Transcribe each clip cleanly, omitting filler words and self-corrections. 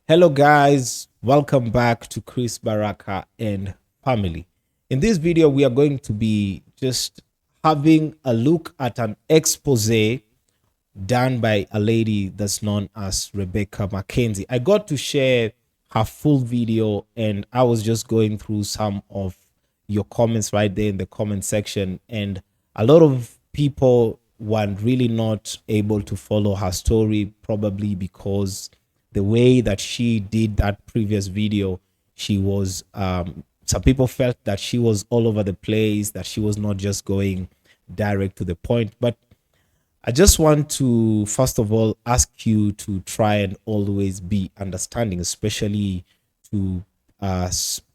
Hello, guys. Welcome back to Chris Baraka and family. In this video, we are going to be just having a look at an expose done by a lady that's known as Rebecca Mackenzie. I got to share her full video, and I was just going through some of your comments right there in the comment section, and a lot of people were really not able to follow her story, probably because the way that she did that previous video, she was some people felt that she was all over the place, that she was not just going direct to the point. But I just want to, first of all, ask you to try and always be understanding, especially to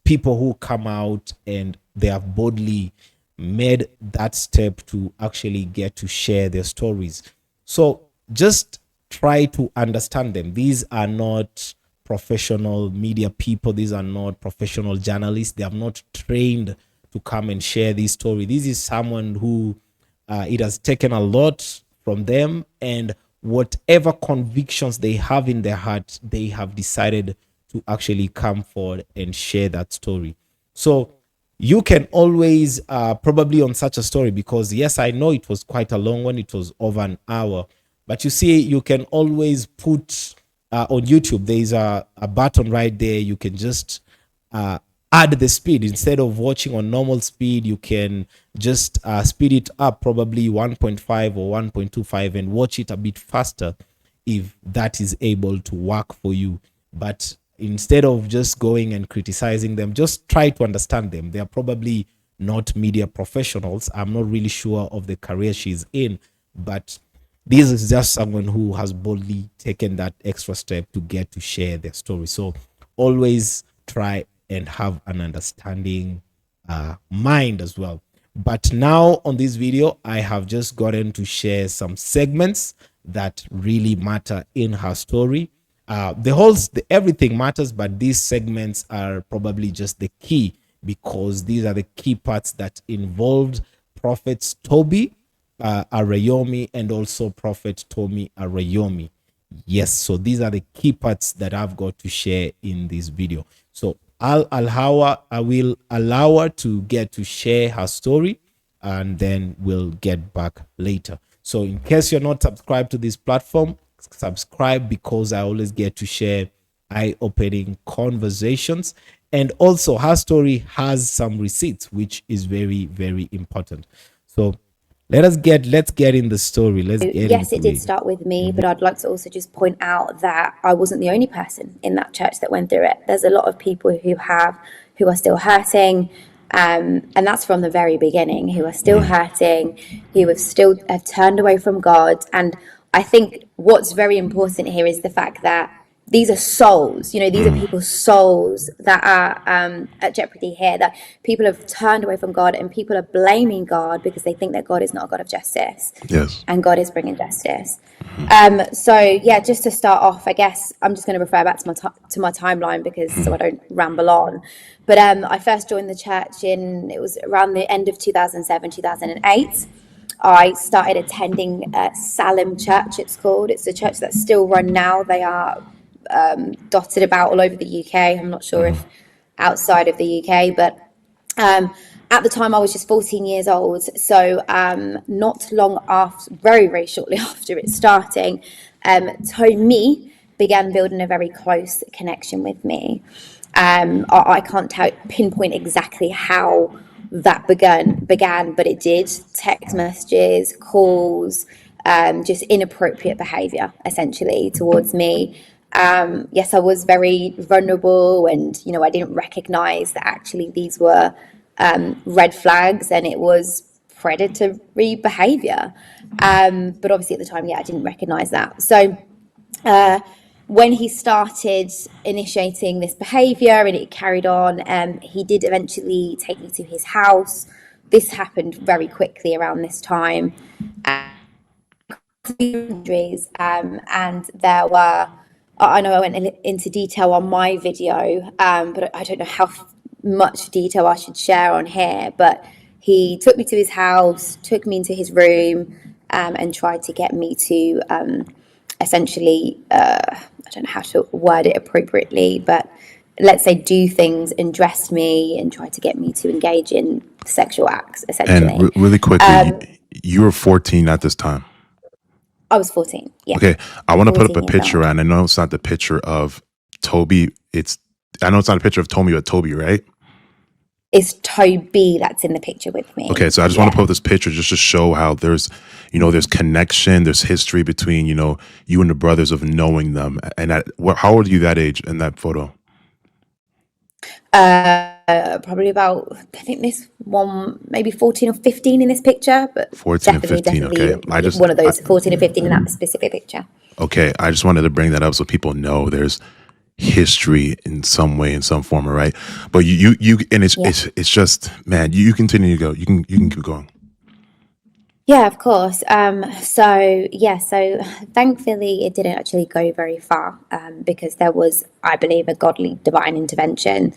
people who come out and they have boldly made that step to actually get to share their stories. So just try to understand them. These are not professional media people. These are not professional journalists. They have not trained to come and share this story. This is someone who it has taken a lot from them, and whatever convictions they have in their heart, they have decided to actually come forward and share that story. So you can always probably on such a story, because yes, I know it was quite a long one, it was over an hour, but you see, you can always put on YouTube, there's a button right there. You can just add the speed. Instead of watching on normal speed, you can just speed it up, probably 1.5 or 1.25, and watch it a bit faster if that is able to work for you. But instead of just going and criticizing them, just try to understand them. They are probably not media professionals. I'm not really sure of the career she's in, but this is just someone who has boldly taken that extra step to get to share their story. So always try and have an understanding mind as well. But now on this video, I have just gotten to share some segments that really matter in her story. Everything matters, but these segments are probably just the key, because these are the key parts that involved prophets Tobi, Arayomi, and also prophet Tomi Arayomi. Yes, so these are the key parts that I've got to share in this video. So I will allow her to get to share her story, and then we'll get back later. So in case you're not subscribed to this platform, subscribe, because I always get to share eye-opening conversations. And also her story has some receipts, which is very, very important. So let's get in the story. Let's get yes, it into did start with me, but I'd like to also just point out that I wasn't the only person in that church that went through it. There's a lot of people who are still hurting, and that's from the very beginning, who are still hurting, who have turned away from God. And I think what's very important here is the fact that these are souls, these are people's souls that are at jeopardy here, that people have turned away from God, and people are blaming God because they think that God is not a God of justice. Yes. And God is bringing justice. So yeah, just to start off, I guess I'm just going to refer back to my timeline, because so I don't ramble on. But I first joined the church it was around the end of 2007, 2008. I started attending Salem Church, it's called. It's a church that's still run now. They are dotted about all over the UK. I'm not sure if outside of the UK, but at the time I was just 14 years old. So not long after, very, very shortly after it starting, Tomi began building a very close connection with me. I can't pinpoint exactly how that began, but it did. Text messages, calls, just inappropriate behavior essentially towards me. Yes, I was very vulnerable, and I didn't recognize that actually these were red flags, and it was predatory behavior. But obviously at the time, I didn't recognize that. So when he started initiating this behavior and it carried on, he did eventually take me to his house. This happened very quickly around this time. And there were, I know I went into detail on my video, but I don't know how much detail I should share on here. But he took me to his house, took me into his room, and tried to get me to essentially, I don't know how to word it appropriately, but let's say do things and dress me and try to get me to engage in sexual acts, And essentially. really quickly, you were 14 at this time. I was 14, yeah. Okay, I want to put up 14 a years picture, old. and I know it's not the picture of Toby. I know it's not a picture of Tomi, but Toby, right? It's Tobi that's in the picture with me. Okay, so I just want to put up this picture just to show how there's, there's connection, there's history between, you and the brothers of knowing them. And how old are you that age in that photo? Probably about, I think this one, maybe 14 or 15 in this picture, but 14 and definitely, 15, okay. one of those, 14 or 15 in that specific picture. Okay, I just wanted to bring that up so people know there's history in some way, in some form, right? But you and it's just, man, you continue to go. You can keep going. Yeah, of course. So thankfully it didn't actually go very far, because there was, I believe, a godly divine intervention.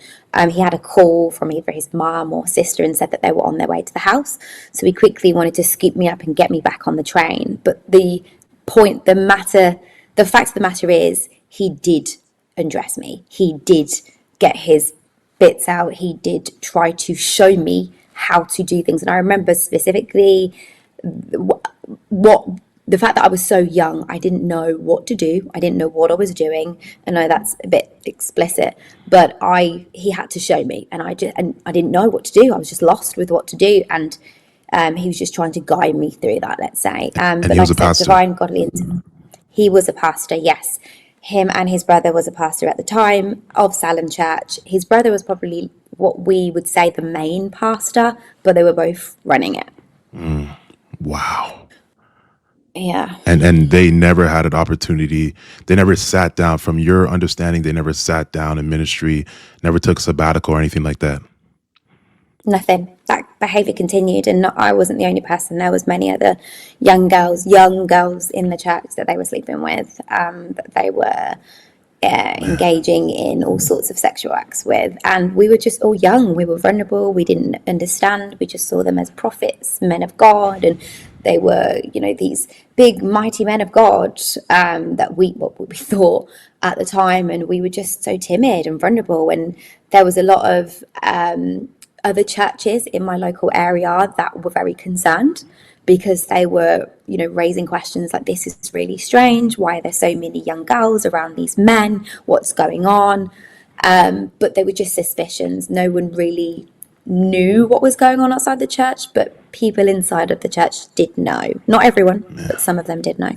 He had a call from either his mom or sister and said that they were on their way to the house. So he quickly wanted to scoop me up and get me back on the train. But the fact of the matter is, he did undress me. He did get his bits out. He did try to show me how to do things. And I remember specifically what the fact that I was so young, I didn't know what to do. I didn't know what I was doing. I know that's a bit explicit, but he had to show me, and I didn't know what to do. I was just lost with what to do, and he was just trying to guide me through that, let's say. And but he was a pastor. Divine godly. He was a pastor, yes. Him and his brother was a pastor at the time of Salem Church. His brother was probably what we would say the main pastor, but they were both running it. Wow. Yeah. And they never had an opportunity. They never sat down, from your understanding, they never sat down in ministry, never took sabbatical or anything like that. Nothing. That behavior continued, and I wasn't the only person. There was many other young girls in the church that they were sleeping with, that they were engaging in all sorts of sexual acts with. And we were just all young. We were vulnerable. We didn't understand. We just saw them as prophets, men of God, and they were, these big, mighty men of God, that what we thought at the time. And we were just so timid and vulnerable. And there was a lot of other churches in my local area that were very concerned, because they were, raising questions like, this is really strange. Why are there so many young girls around these men? What's going on? But they were just suspicions. No one really knew what was going on outside the church, but people inside of the church did know. Not everyone, but some of them did know.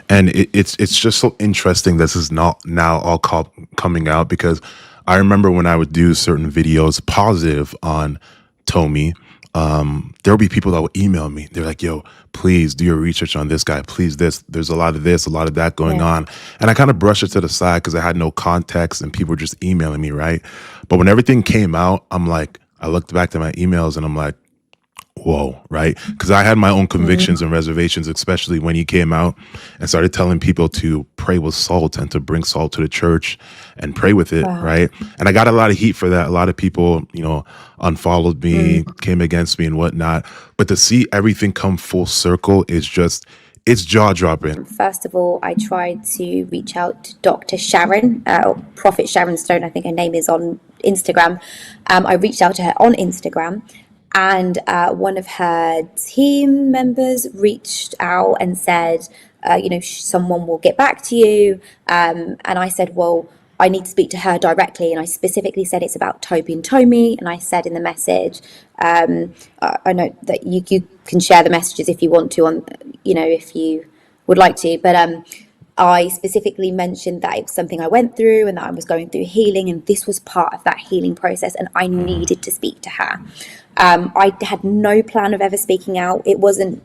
And it's just so interesting this is not now all coming out, because I remember when I would do certain videos positive on Tomi, there would be people that would email me. They're like, yo, please do your research on this guy. Please, there's a lot of this, a lot of that going on. And I kind of brushed it to the side because I had no context and people were just emailing me, right? But when everything came out, I looked back to my emails and I'm like, whoa, right? Because I had my own convictions and reservations, especially when he came out and started telling people to pray with salt and to bring salt to the church and pray with it, right? And I got a lot of heat for that. A lot of people, unfollowed me, came against me and whatnot. But to see everything come full circle is just, it's jaw-dropping. First of all, I tried to reach out to Dr. Sharon, or Prophet Sharon Stone, I think her name is on Instagram. I reached out to her on Instagram, and one of her team members reached out and said, someone will get back to you. And I said, well, I need to speak to her directly. And I specifically said it's about Tobi and Tomi. And I said in the message, I know that you can share the messages if you want to, on, if you would like to. But I specifically mentioned that it was something I went through and that I was going through healing. And this was part of that healing process. And I needed to speak to her. I had no plan of ever speaking out. I wasn't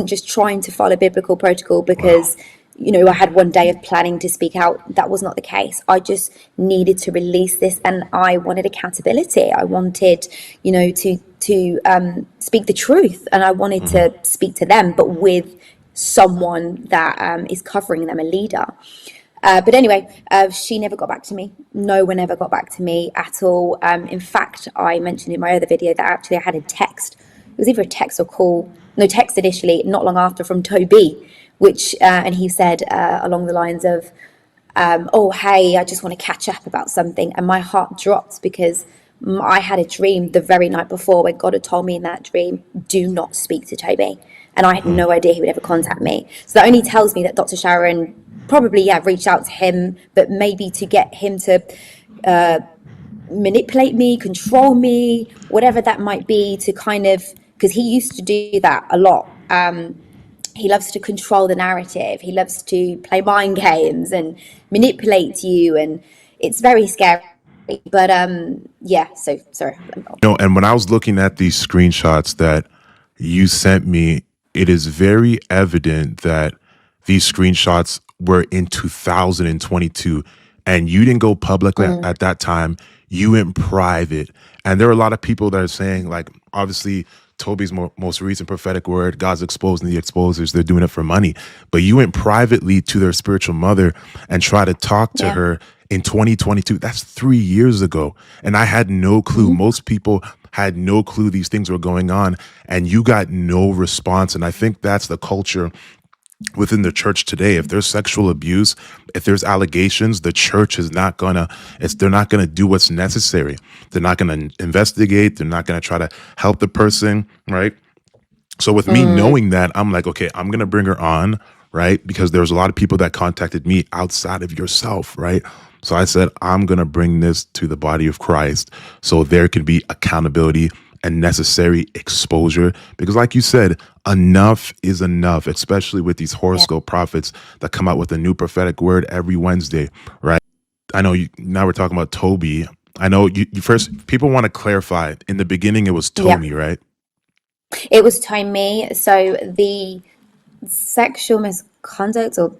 just trying to follow biblical protocol because, I had one day of planning to speak out. That was not the case. I just needed to release this, and I wanted accountability. I wanted, to speak the truth, and I wanted to speak to them, but with someone that is covering them, a leader. But anyway, she never got back to me. No one ever got back to me at all. In fact, I mentioned in my other video that actually I had a text. It was either a text or call. No, text initially, not long after, from Tobi, which and he said along the lines of, oh, hey, I just want to catch up about something. And my heart dropped because I had a dream the very night before where God had told me in that dream, do not speak to Toby. And I had no idea he would ever contact me. So that only tells me that Dr. Sharon probably, reached out to him, but maybe to get him to manipulate me, control me, whatever that might be, to kind of, because he used to do that a lot. He loves to control the narrative. He loves to play mind games and manipulate you, and it's very scary. But so sorry. No, and when I was looking at these screenshots that you sent me, it is very evident that these screenshots were in 2022 and you didn't go public at that time. You went private. And there are a lot of people that are saying, like, obviously, Toby's most recent prophetic word, God's exposing the exposers, they're doing it for money. But you went privately to their spiritual mother and try to talk to her in 2022. That's 3 years ago. And I had no clue. Most people had no clue these things were going on, and you got no response. And I think that's the culture within the church today. If there's sexual abuse, if there's allegations, the church is not gonna, they're not gonna do what's necessary. They're not gonna investigate. They're not gonna try to help the person, right? So with me knowing that, I'm like, okay, I'm gonna bring her on, right? Because there's a lot of people that contacted me outside of yourself, right? So I said, I'm gonna bring this to the body of Christ so there can be accountability and necessary exposure. Because like you said, enough is enough, especially with these horoscope prophets that come out with a new prophetic word every Wednesday, right? I know now we're talking about Toby. I know you first, people want to clarify, in the beginning it was Tomi, right? It was Tomi. So the sexual misconduct or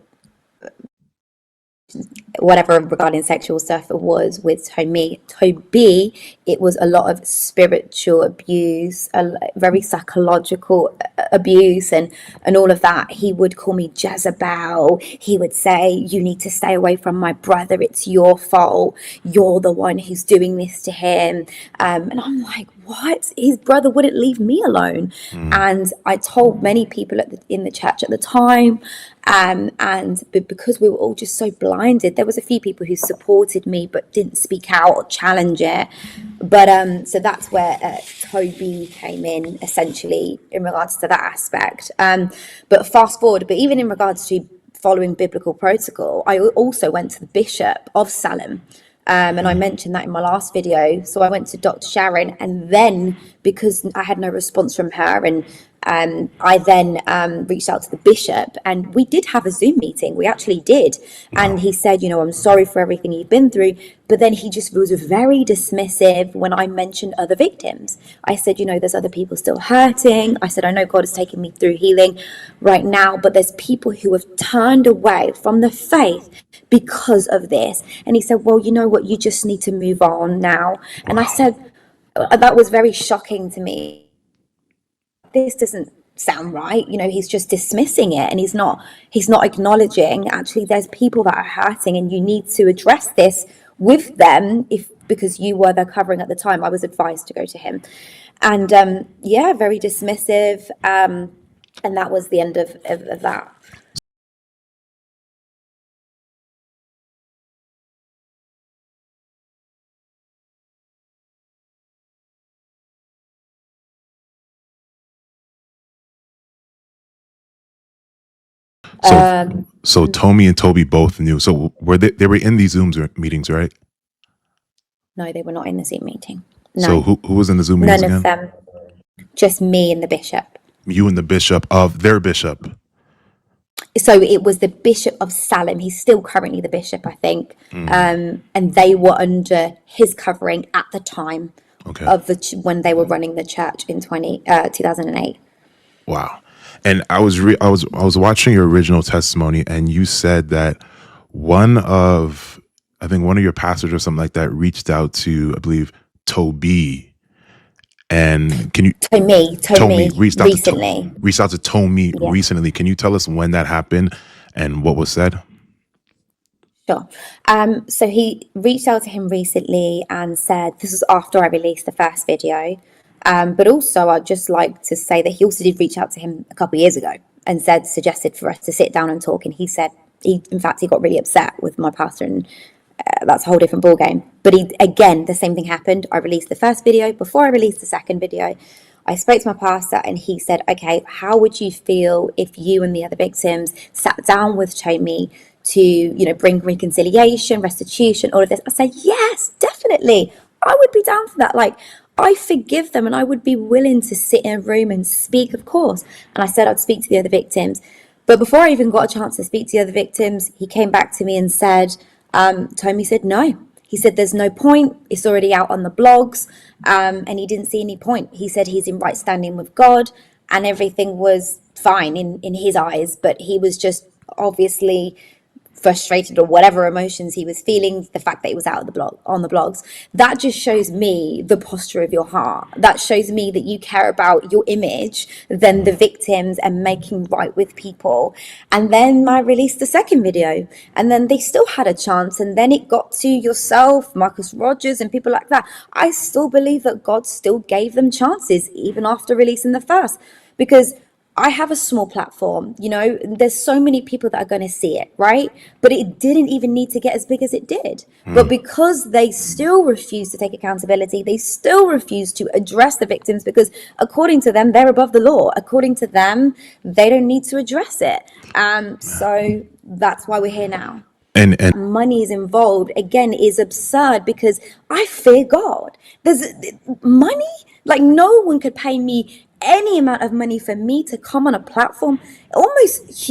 whatever regarding sexual stuff it was with Tomi. Toby, it was a lot of spiritual abuse, a very psychological abuse, and all of that. He would call me Jezebel. He would say, you need to stay away from my brother. It's your fault. You're the one who's doing this to him. And I'm like, what? His brother wouldn't leave me alone. And I told many people in the church at the time, but because we were all just so blinded, there was a few people who supported me but didn't speak out or challenge it. But so that's where Toby came in, essentially, in regards to that aspect. But fast forward, but even in regards to following biblical protocol, I also went to the Bishop of Salem. And I mentioned that in my last video. So I went to Dr. Sharon, and then because I had no response from her, and I then reached out to the bishop, and we did have a Zoom meeting. We actually did. And he said, I'm sorry for everything you've been through. But then he just was very dismissive when I mentioned other victims. I said, there's other people still hurting. I said, I know God has taken me through healing right now, but there's people who have turned away from the faith because of this. And he said, well, you know what? You just need to move on now. And I said, that was very shocking to me. This doesn't sound right. He's just dismissing it, and he's not acknowledging actually there's people that are hurting, and you need to address this with them. Because you were their covering at the time, I was advised to go to him. And very dismissive, and that was the end of that. So Tomi and Toby both knew. So were they were in these Zoom meetings, right? No, they were not in the Zoom meeting. No. So who was in the Zoom meetings again? None of them. Just me and the bishop. You and the bishop of their bishop. So it was the Bishop of Salem. He's still currently the bishop, I think. And they were under his covering at the time of when they were running the church in 2008. Wow. And I was watching your original testimony, and you said that one of your pastors or something like that reached out to, I believe, Tobi. And can you Tomi reached out to Tomi Yeah. recently. Can you tell us when that happened and what was said? Sure. So he reached out to him recently and said, this was after I released the first video. But also I'd just like to say that he also did reach out to him a couple of years ago. and suggested for us to sit down and talk. And he said, in fact, he got really upset with my pastor, and that's a whole different ball game. But again, the same thing happened. I released the first video. Before I released the second video, I spoke to my pastor, and he said, okay, how would you feel if you and the other victims sat down with Tomi to, bring reconciliation, restitution, all of this? I said, yes, definitely. I would be down for that. Like, I forgive them, and I would be willing to sit in a room and speak, of course. And I said I'd speak to the other victims. But before I even got a chance to speak to the other victims, he came back to me and said, Tomi said no. He said there's no point. It's already out on the blogs. And he didn't see any point. He said he's in right standing with God, and everything was fine in his eyes. But he was just obviously frustrated, or whatever emotions he was feeling, the fact that it was out of the blog on the blogs. That just shows me the posture of your heart. That shows me that you care about your image than the victims and making right with people. And then I released the second video, and then they still had a chance, and then it got to yourself, Marcus Rogers, and people like that. I still believe that God still gave them chances even after releasing the first, because I have a small platform, there's so many people that are going to see it, right? But it didn't even need to get as big as it did. But because they still refuse to take accountability, they still refuse to address the victims, because according to them, they're above the law. According to them, they don't need to address it. So that's why we're here now. And Money is involved, again, is absurd, because I fear God. There's money, like no one could pay me any amount of money for me to come on a platform. Almost,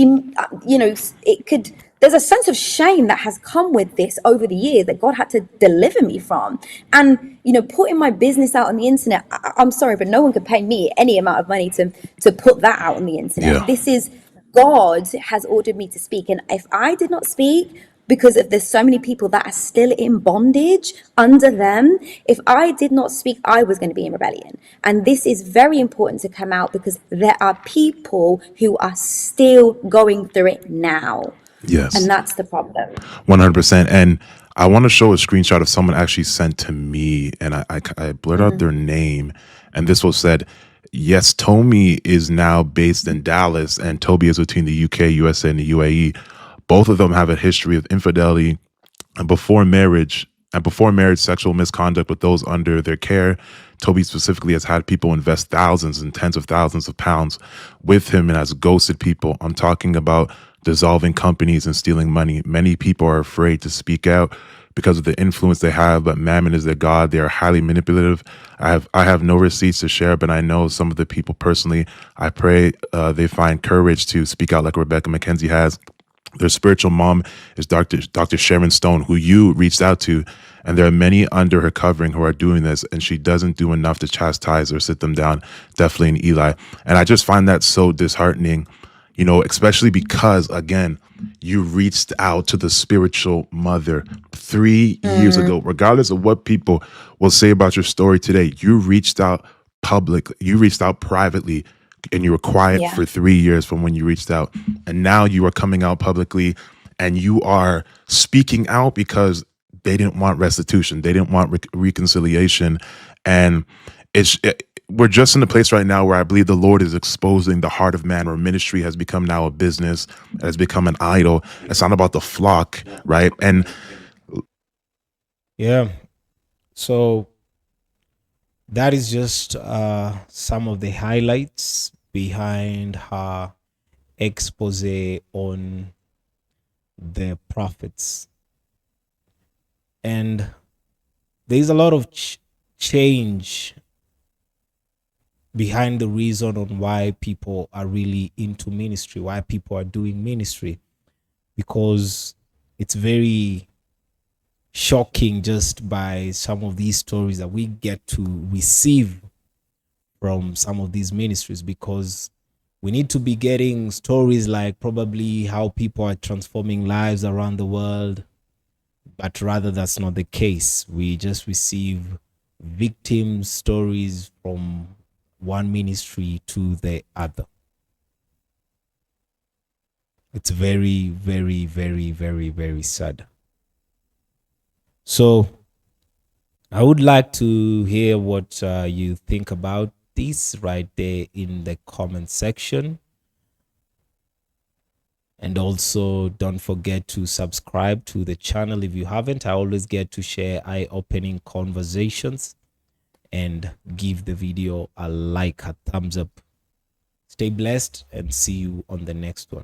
there's a sense of shame that has come with this over the years that God had to deliver me from. And, putting my business out on the internet, I'm sorry, but no one could pay me any amount of money to put that out on the internet. Yeah. This is, God has ordered me to speak. And if I did not speak, because there's so many people that are still in bondage under them, if I did not speak, I was going to be in rebellion. And this is very important to come out, because there are people who are still going through it now. yes, And that's the problem. 100%. And I want to show a screenshot of someone actually sent to me, and I blurred out their name, and this was said, yes, Tomi is now based in Dallas, and Tobi is between the UK, USA, and the UAE. Both of them have a history of infidelity and before marriage, sexual misconduct with those under their care. Tobi specifically has had people invest thousands and tens of thousands of pounds with him and has ghosted people. I'm talking about dissolving companies and stealing money. Many people are afraid to speak out because of the influence they have, but mammon is their god. They are highly manipulative. I have no receipts to share, but I know some of the people personally. I pray they find courage to speak out like Rebecca McKenzie has. Their spiritual mom is Dr. Sharon Stone, who you reached out to, and there are many under her covering who are doing this, and she doesn't do enough to chastise or sit them down, definitely in Eli. And I just find that so disheartening, especially because, again, you reached out to the spiritual mother 3 years ago. Regardless of what people will say about your story today, you reached out privately, and you were quiet for 3 years from when you reached out. And now you are coming out publicly, and you are speaking out because they didn't want restitution. They didn't want reconciliation. And we're just in a place right now where I believe the Lord is exposing the heart of man, where ministry has become now a business, has become an idol. It's not about the flock, right? And Yeah. So that is just some of the highlights behind her expose on the prophets. And there's a lot of change behind the reason on why people are really into ministry, why people are doing ministry, because it's very shocking just by some of these stories that we get to receive from some of these ministries, because we need to be getting stories like probably how people are transforming lives around the world, but rather that's not the case. We just receive victim stories from one ministry to the other. It's very, very, very, very, very sad. So I would like to hear what you think about this right there in the comment section. And also don't forget to subscribe to the channel if you haven't. I always get to share eye-opening conversations, and give the video a like, a thumbs up. Stay blessed, and see you on the next one.